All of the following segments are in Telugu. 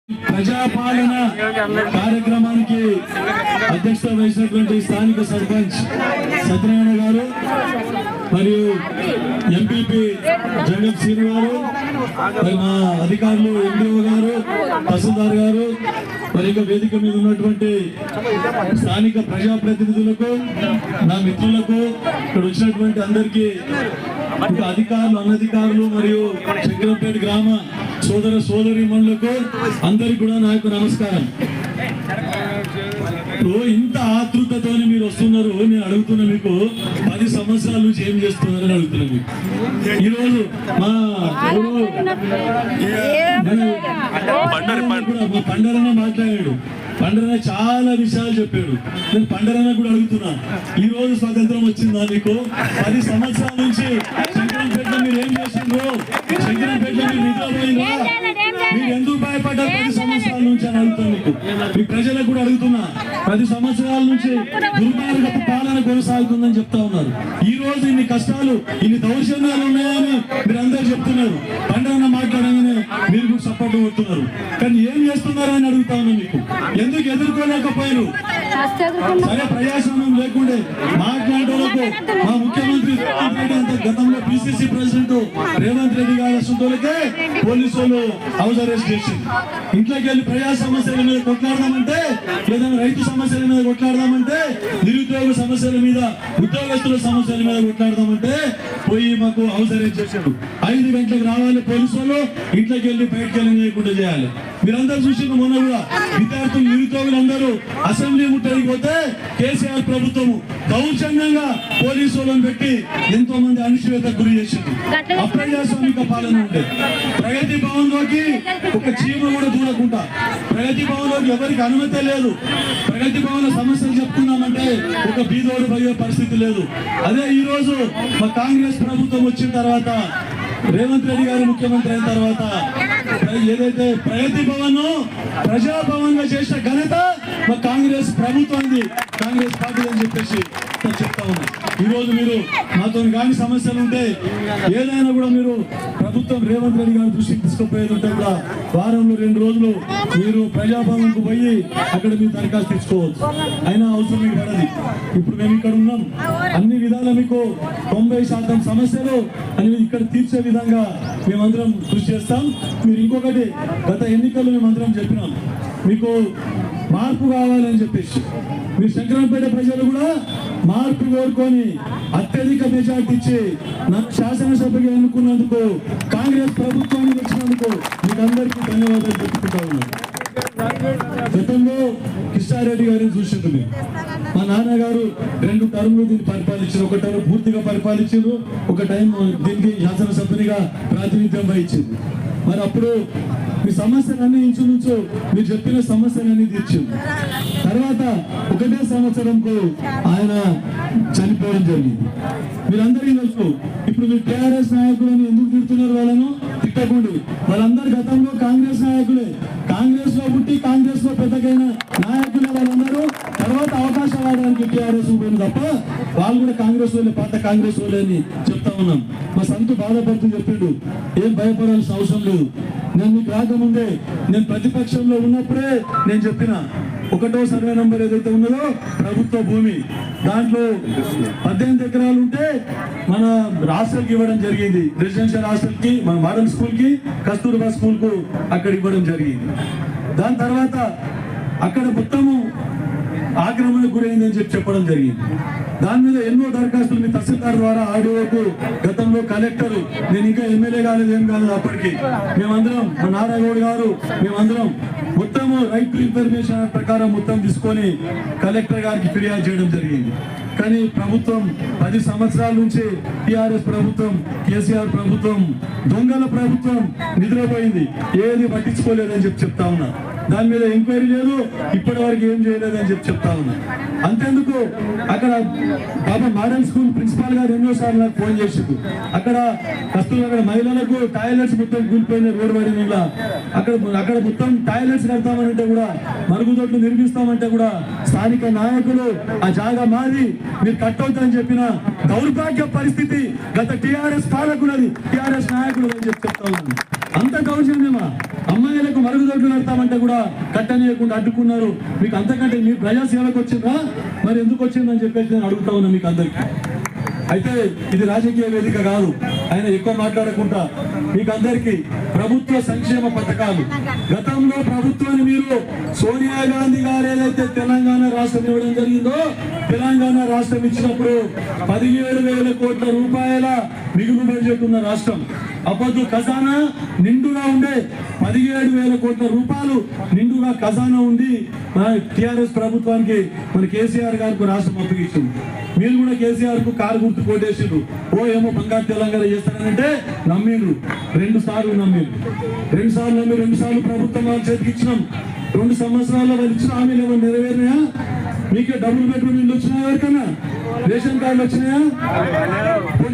ప్రజాపాలన కార్యక్రమానికి అధ్యక్షత వహించినటువంటి స్థానిక సర్పంచ్ సత్యనారాయణ గారు మరియు ఎంపీపీ జగన్ శ్రీను గారు, మరి మా అధికారులు ఎండిఓ గారు, తహసీల్దార్ గారు, మరి ఇంకా వేదిక మీద ఉన్నటువంటి స్థానిక ప్రజాప్రతినిధులకు, నా మిత్రులకు, ఇక్కడ వచ్చినటువంటి అందరికీ, ఇంకా అధికారులు, అనధికారులు మరియు చక్రంపేట గ్రామ సోదర సోదరీమణులకు అందరికి కూడా నా యొక్క నమస్కారం. ఇంత ఆతృతతో మీరు వస్తున్నారు. నేను అడుగుతున్నా, మీకు 10 సంవత్సరాల నుంచి ఏం చేస్తున్నారని అడుగుతున్నా. మీకు ఈరోజు మా పండరన్న మాట్లాడాడు. పండరన్న చాలా విషయాలు చెప్పాడు. నేను పండరన్న కూడా అడుగుతున్నా, ఈ రోజు స్వాతంత్రం వచ్చిందా మీకు? 10 సంవత్సరాల నుంచి శంకరంపేటలో మీరు ఏం చేసిండ్రు? శంకరంపేటలో మీరు నిద్రపోయిందా? మీరు ఎందుకు భయపడ్డారు 10 సంవత్సరాల నుంచి అని అడుగుతాను. మీకు మీ ప్రజలకు కూడా అడుగుతున్నా, 10 సంవత్సరాల నుంచి దుర్మార్గ పాలన కొనసాగుతుందని చెప్తా ఉన్నారు. ఈ రోజు ఇన్ని కష్టాలు, ఇన్ని దౌర్జన్యాలు ఉన్నాయని మీరు అందరూ చెప్తున్నారు. పండగన మాట్లాడగానే మీరు కూడా సపోర్ట్ కొడుతున్నారు. కానీ ఏం చేస్తున్నారు అని అడుగుతా ఉన్నా. మీకు ఎందుకు ఎదుర్కోలేకపోయారు? సరే, ప్రజాస్వామ్యం లేకుండే మాట్లాడేందుకు మా ముఖ్యమంత్రి గతంలో పిసిసి ప్రెసిడెంట్ రేవంత్ రెడ్డి గారి అసంతోలకే పోలీసులు హౌస్ అరెస్ట్ చేసి ఇంట్లోకి వెళ్ళి ప్రజా సమస్యల మీద కొట్లాడదామంటే, లేదా రైతు సమస్యల మీద కొట్లాడదామంటే, నిరుద్యోగ సమస్యల మీద, ఉద్యోగస్తుల సమస్యల మీద కొట్లాడదామంటే పోయి మాకు హౌస్ అరెస్ట్ చేశాడు. 5 గంటలకు రావాలి పోలీసులు, ఇంట్లోకి వెళ్ళి బయటకు వెళ్ళి చేయకుండా చేయాలి. మీరందరూ చూసిన మొన్న కూడా విద్యార్థులు, నిరుద్యోగులందరూ అసెంబ్లీ ముట్టడికి పోతే కేసీఆర్ ప్రభుత్వం దౌర్జన్యంగా పోలీసులను పెట్టి ఎంతో మంది అణిచివేతకు గురి చేసింది. అప్రజాస్వామిక పాలన ఉండే. ప్రగతి భవన్ లోకి ఒక చీమ కూడా దూరకుండా, ప్రగతి భవన్ లోకి ఎవరికి అనుమతి లేదు. ప్రగతి భవన్ సమస్యలు చెప్తున్నామంటే ఒక బీదోడు పోయే పరిస్థితి లేదు. అదే ఈ రోజు మా కాంగ్రెస్ ప్రభుత్వం వచ్చిన తర్వాత, రేవంత్ రెడ్డి గారు ముఖ్యమంత్రి అయిన తర్వాత ఏదైతే ప్రగతి భవన్ ప్రజాభవన్ గా చేసిన ఘనత మా కాంగ్రెస్ ప్రభుత్వాన్ని, కాంగ్రెస్ పార్టీ అని చెప్పేసి చెప్తా ఉన్నా. ఈ రోజు మీరు మాతో కానీ సమస్యలు ఉంటే ఏదైనా కూడా మీరు ప్రభుత్వం రేవంత్ రెడ్డి గారి దృష్టికి తీసుకుపోయేది ఉంటే కూడా వారంలో 2 రోజులు మీరు ప్రజాభవన్ కు పోయి అక్కడ మీరు దరఖాస్తు తెచ్చుకోవచ్చు. అయినా అవసరం మీకు పడది. ఇప్పుడు మేము ఇక్కడ ఉన్నాం. అన్ని విధాల మీకు 90% సమస్యలు అనేవి ఇక్కడ తీర్చే విధంగా మేమందరం కృషి చేస్తాం. మీరు ఇంకొకటి, గత ఎన్నికల్లో మేమందరం చెప్పినాం, మీకు మార్పు కావాలని చెప్పేసి. మీరు శంకరంపేట ప్రజలు కూడా మార్పు కోరుకొని అత్యధిక మెజార్టీ ఇచ్చి నాకు శాసనసభగా ఎన్నుకున్నందుకు, కాంగ్రెస్ ప్రభుత్వానికి వచ్చినందుకు మీకు అందరికీ ధన్యవాదాలు చెప్పుకుంటా ఉన్నాను. గతంలో కిషారెడ్డి గారిని చూసింది. మా నాన్నగారు 2 టర్ములు దీన్ని పరిపాలించారు. ఒక టర్మ్ పూర్తిగా పరిపాలించారు, ఒక టైం దీనికి శాసనసభ్యునిగా ప్రాతినిధ్యం వహించింది. మరి అప్పుడు మీ సమస్యలన్నీ ఇంచుమించు మీరు చెప్పిన సమస్యలన్నీ తీర్చింది. తర్వాత 1 సంవత్సరంకు ఆయన చనిపోవడం జరిగింది. మీరందరికీ తెలుసు. ఇప్పుడు మీరు టీఆర్ఎస్ నాయకులను ఎందుకు తిడుతున్నారు? వాళ్ళను తిట్టకండి. వాళ్ళందరూ గతంలో కాంగ్రెస్ నాయకులే. కాంగ్రెస్ లో పుట్టి కాంగ్రెస్ లో పెద్దగైన నాయకులే వాళ్ళందరూ. తర్వాత అవకాశం వాడడానికి టీఆర్ఎస్ పోయింది తప్ప వాళ్ళు కూడా కాంగ్రెస్ వాళ్ళే, పాత కాంగ్రెస్ వాళ్ళే అని చెప్తా ఉన్నాం. మా సంతు బాధపడుతూ చెప్పిండు, ఏం భయపడాల్సిన అవసరం లేదు. నేను మీకు రాకముందే, నేను ప్రతిపక్షంలో ఉన్నప్పుడే నేను చెప్పిన 1వ సర్వే నంబర్ ఏదైతే ఉన్నదో ప్రభుత్వ భూమి, దాంట్లో 18 ఎకరాలు ఉంటే మన హాస్టల్కి ఇవ్వడం జరిగింది. రెసిడెన్షియల్ హాస్టల్కి, మన మోడల్ స్కూల్కి, కస్తూర్బా స్కూల్కు అక్కడ ఇవ్వడం జరిగింది. దాని తర్వాత అక్కడ మొత్తము ఆక్రమణకు గురైందని చెప్పడం జరిగింది. దాని మీద ఎన్నో దరఖాస్తులు మీ తహసీల్దార్ ద్వారా ఆర్డీఓకు, గతంలో కలెక్టర్, నేను ఇంకా ఎమ్మెల్యే కాలేదు, ఏం కాలేదు అప్పటికి, మేమందరం, మా నారాయణ గారు, మేమందరం మొత్తము రైట్ టు ఇన్ఫర్మేషన్ ప్రకారం మొత్తం తీసుకొని కలెక్టర్ గారికి ఫిర్యాదు చేయడం జరిగింది. కానీ ప్రభుత్వం 10 సంవత్సరాల నుంచి టీఆర్ఎస్ ప్రభుత్వం, కేసీఆర్ ప్రభుత్వం, దొంగల ప్రభుత్వం నిద్రపోయింది. ఏది పట్టించుకోలేదని చెప్తా ఉన్నా. దాని మీద ఎంక్వైరీ లేదు, ఇప్పటి వరకు ఏం చేయలేదని చెప్తా ఉన్నా. అంతేందుకు అక్కడ బాబా మోడల్ స్కూల్ ప్రిన్సిపాల్ గారు ఎన్నోసార్లు నాకు ఫోన్ చేసిండు. అక్కడ అక్కడ మహిళలకు టాయిలెట్స్ మొత్తం కూలిపోయిన రోడ్డు పడిన అక్కడ మొత్తం టాయిలెట్స్ కడతామంటే కూడా, మరుగుదొడ్లు నిర్మిస్తామంటే కూడా స్థానిక నాయకులు ఆ జాగా మారి మీరు కట్టవుతారని చెప్పిన దౌర్భాగ్య పరిస్థితి గత టీఆర్ఎస్ పాలకులది, టీఆర్ఎస్ నాయకులు అని చెప్తా ఉన్నాను. అంత దౌర్జన్యమా? అమ్మాయిలకు మరుగుదొడ్లు నడతామంటే కూడా కట్టనీయకుండా అడ్డుకున్నారు. మీకు అంతకంటే మీరు ప్రజాసేవకు వచ్చిందా, మరి ఎందుకు వచ్చిందని చెప్పేసి నేను అడుగుతా ఉన్నా మీకు అందరికి. అయితే ఇది రాజకీయ వేదిక కాదు, ఆయన ఎక్కువ మాట్లాడకుండా మీకు అందరికీ ప్రభుత్వ సంక్షేమ పథకాలు, గతంలో ప్రభుత్వాన్ని మీరు సోనియా గాంధీ గారు ఏదైతే తెలంగాణ రాష్ట్రం ఇవ్వడం జరిగిందో, తెలంగాణ రాష్ట్రం ఇచ్చినప్పుడు 17,000 కోట్ల రూపాయల మిగులు బడ్జెట్ ఉన్న రాష్ట్రం. అప్పుడు ఖజానా నిండుగా ఉండే 17,000 కోట్ల రూపాయలు నిండుగా ఖజానా ఉంది. టిఆర్ఎస్ ప్రభుత్వానికి మన కేసీఆర్ గారికి రాష్ట్రం అప్పగించింది. మీరు కూడా కేసీఆర్ కు కారు గుర్తు కొట్టేసిండ్రు. ఏమో బంగారు తెలంగాణ చేస్తారంటే నమ్మిండ్రు. 2 సార్లు నమ్మిండ్రు. 2 సార్లు నమ్మి 2 సార్లు ప్రభుత్వం వాళ్ళ చేతికి ఇచ్చినాం. 2 సంవత్సరాల్లో వాళ్ళు ఇచ్చిన హామీలు ఏమో నెరవేరినాయా? మీకే డబుల్ బెడ్రూమ్ ఇల్లు వచ్చినాయా? ఎవరికన్నా రేషన్ కార్డులు వచ్చినాయా?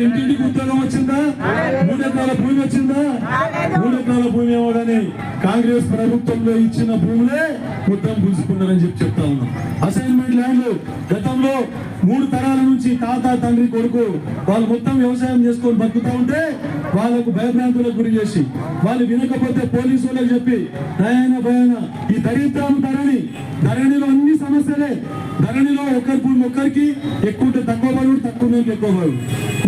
ఇంటింటికి ఉద్యోగం వచ్చిందా? 3 ఎకరాల భూమి వచ్చిందా? 3 ఎకరాల భూమి ఏమో కానీ కాంగ్రెస్ ప్రభుత్వంలో ఇచ్చిన భూములే మొత్తం గుంజుకున్నారని చెప్తా ఉన్నాం. అసైన్మెంట్ ల్యాండ్లు గతంలో 3 తరాల నుంచి తాత తండ్రి కొడుకు వాళ్ళు మొత్తం వ్యవసాయం చేసుకొని బతుకుతా ఉంటే వాళ్ళకు భయభ్రాంతులకు గురి చేసి వాళ్ళు వినకపోతే పోలీసు వాళ్ళకి చెప్పి దయాన భయాన ఈ దరిద్రం ధరణిలో అన్ని సమస్యలే. ధరణిలో ఒకరి భూమి ఒక్కరికి ఎక్కువ ఉంటే తక్కువ పడు, తక్కువ ఉంటే ఎక్కువ పడు,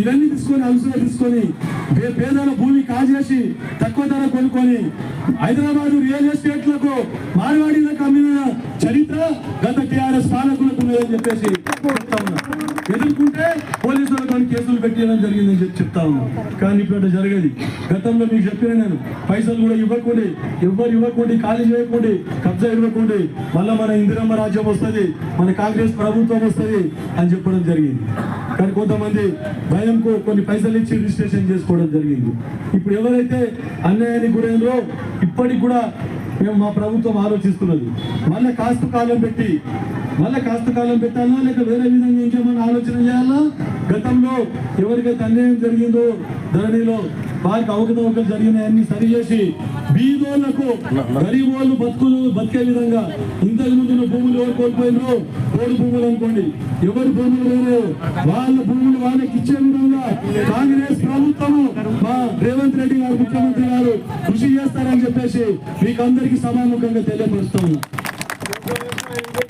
ఇవన్నీ తీసుకొని అలసుగా తీసుకొని పేదల భూమి కాజేసి తక్కువ ధర కొనుక్కొని హైదరాబాద్ రియల్ ఎస్టేట్లకు మార్వాడీలకు అమ్మిన చరిత్ర గత టిఆర్ఎస్ పాలకులకు ఉన్నదని చెప్పేసి చెప్తా ఉన్నా. ఎదుర్కొంటే పోలీసులకు కేసులు పెట్టడం జరిగిందని చెప్తా ఉన్నాం. కానీ ఇప్పుడు జరగదు. గతంలో మీకు చెప్పిన నేను పైసలు కూడా ఇవ్వకుండా, ఎవ్వరు ఇవ్వకుండా, ఖాళీ చేయకుండా, కబ్జా ఇవ్వకుండా మళ్ళీ మన ఇందిరమ్మ రాజ్యం వస్తుంది, మన కాంగ్రెస్ ప్రభుత్వం వస్తుంది అని చెప్పడం జరిగింది. కానీ కొంతమంది భయంకు కొన్ని పైసలు ఇచ్చి రిజిస్ట్రేషన్ చేసుకోవడం జరిగింది. ఇప్పుడు ఎవరైతే అన్యాయానికి గురైనరో ఇప్పటికి కూడా మేము మా ప్రభుత్వం ఆలోచిస్తున్నది మళ్ళీ కాస్త కాలం పెట్టాలా లేక వేరే విధంగా ఇంకేమైనా ఆలోచన చేయాలా? గతంలో ఎవరికైతే అన్యాయం జరిగిందో ధరణిలో వారికి అవకతవకలు జరిగినాయన్ని సరిచేసి బీదోళ్లకు గరీబోళ్ళు బతికే విధంగా ఇంతకు ముందు భూములు ఎవరు కోల్పోయినో కోడి భూములు అనుకోండి, ఎవరి భూములు లేరో వాళ్ళ భూములు వాళ్ళకి ఇచ్చే విధంగా కాంగ్రెస్ ప్రభుత్వము మా రేవంత్ రెడ్డి గారు ముఖ్యమంత్రి గారు కృషి చేస్తారని చెప్పేసి మీకు అందరికీ సభాముఖంగా తెలియపరుస్తా ఉన్నా.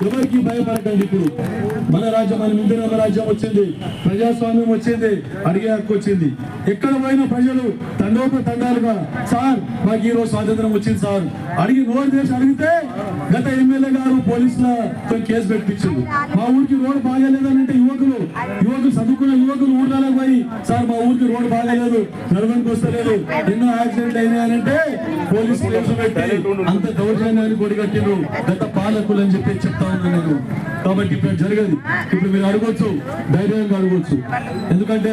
ఎవరికి భయపడకండి. ఇప్పుడు మన రాజ్యం, మన ఇందిరమ్మ రాజ్యం వచ్చింది, ప్రజాస్వామ్యం వచ్చింది, అడిగే హక్కు వచ్చింది. ఎక్కడ పోయిన ప్రజలు తండాలుగా సార్ మాకు ఈరోజు స్వాతంత్రం వచ్చింది సార్ అడిగి నోరు చేసి అడిగితే గత ఎమ్మెల్యే గారు పోలీసులతో కేసు పెట్టించింది. మా ఊరికి రోడ్డు బాగాలేదనంటే యువకులు చదువుకున్న యువకులు ఊర్లకు పోయి సార్ మా ఊరికి రోడ్డు బాగాలేదు, నడవడానికి వస్తలేదు, ఎన్నో యాక్సిడెంట్లు అయినాయనంటే పోలీసు కేసు పెట్టి అంత దౌర్జన్యాన్ని కొడిగట్టిండ్రు గత పాలకులు అని చెప్పి చెప్తా ఉన్నాను నేను. కాబట్టి ఇప్పుడు జరగదు. ఇప్పుడు మీరు అడగొచ్చు, ధైర్యంగా అడగొచ్చు. ఎందుకంటే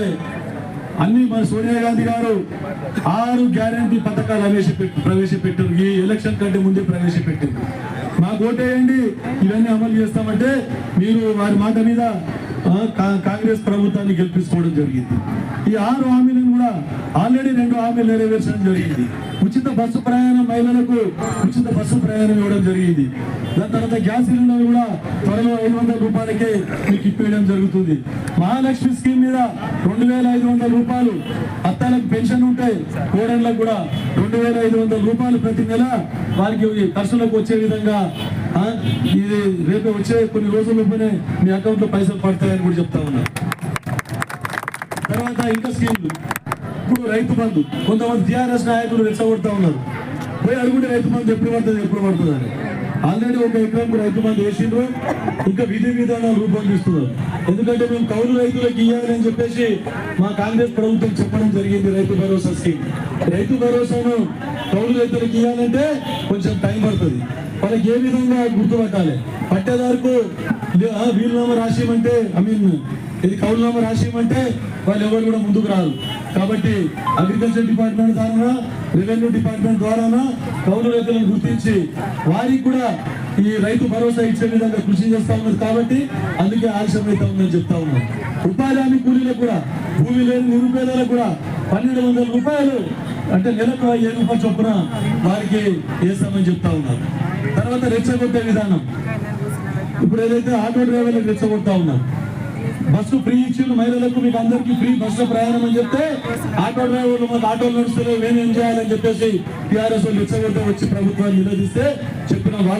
అన్ని మన సోనియా గాంధీ గారు 6 గ్యారంటీ పథకాలు ప్రవేశపెట్టారు. ఈ ఎలక్షన్ కంటే ముందే ప్రవేశపెట్టారు. మాకు ఓటేయండి ఇవన్నీ అమలు చేస్తామంటే మీరు వారి మాట మీద కాంగ్రెస్ ప్రభుత్వాన్ని గెలిపించుకోవడం జరిగింది. ఈ 6 హామీలను కూడా ఆల్రెడీ 2 హామీలు నెరవేర్చడం జరిగింది. ఉచిత బస్సు ప్రయాణం, మహిళలకు ఉచిత బస్సు ప్రయాణం ఇవ్వడం జరిగింది. దాని తర్వాత గ్యాస్ సిలిండర్ కూడా త్వరలో 500 రూపాయలకే మీకు ఇప్పించడం జరుగుతుంది. మహాలక్ష్మి స్కీమ్ మీద 2,500 రూపాయలు అత్తాలకు పెన్షన్ ఉంటాయి, కోడళ్ళకు కూడా 2,500 రూపాయలు ప్రతి నెల వారికి ఖర్చులకు వచ్చే విధంగా ఇది రేపు వచ్చే కొన్ని రోజుల్లోనే మీ అకౌంట్ లో పైసలు పడతాయని కూడా చెప్తా ఉన్నా. తర్వాత ఇంకా స్కీమ్లు, ఇప్పుడు రైతు బంధు కొంతమంది టిఆర్ఎస్ నాయకులు రెచ్చగొడతా ఉన్నారు. పోయి అడుగుంటే రైతు బంధు ఎప్పుడు పడుతుంది అని. ఆల్రెడీ 1 ఎకరానికి రైతు బంధు వేసిండ్రు, ఇంకా విధి విధానాలు రూపొందిస్తున్నారు. ఎందుకంటే మేము కౌలు రైతులకు ఇవ్వాలని చెప్పేసి మా కాంగ్రెస్ ప్రభుత్వం చెప్పడం జరిగింది. రైతు భరోసా స్కీమ్, రైతు భరోసాను కౌలు రైతులకు ఇవ్వాలంటే కొంచెం టైం పడుతుంది. వాళ్ళకి ఏ విధంగా గుర్తుపట్టాలి? పట్టేదారుకు వీలునామా రాసిమంటే ఇది కౌలునామా రాసిమంటే వాళ్ళు ఎవరు కూడా ముందుకు రారు. కాబట్టి అగ్రికల్చర్ డిపార్ట్మెంట్ ద్వారా, రెవెన్యూ డిపార్ట్మెంట్ ద్వారా కౌలు రైతులను గుర్తించి వారికి కూడా ఈ రైతు భరోసా ఇచ్చే విధంగా కృషి చేస్తా ఉన్నది. కాబట్టి అందుకే ఆలస్యం అయితే ఉందని చెప్తా ఉన్నాం. ఉపాధి హామీ కూలీలకు కూడా, భూమి లేని నిరుపేదలకు కూడా 1,200 రూపాయలు అంటే నెలకు 7 రూపాయలు చొప్పున వారికి వేస్తామని చెప్తా ఉన్నారు. తర్వాత రెచ్చగొట్టే విధానం, ఇప్పుడు ఏదైతే ఆటో డ్రైవర్లకు రెచ్చగొడతా ఉన్నారు, బస్సు ఫ్రీ ఇచ్చిండు మహిళలకు, మీకు అందరికీ ఫ్రీ బస్సులో ప్రయాణం అని చెప్తే ఆటో డ్రైవర్లు మాకు ఆటోలు నడుస్తలేవు మేము ఏం చేయాలని చెప్పేసి టీఆర్ఎస్ వాళ్ళు వచ్చి ప్రభుత్వాన్ని నిలదీస్తే చెప్పిన వాళ్ళు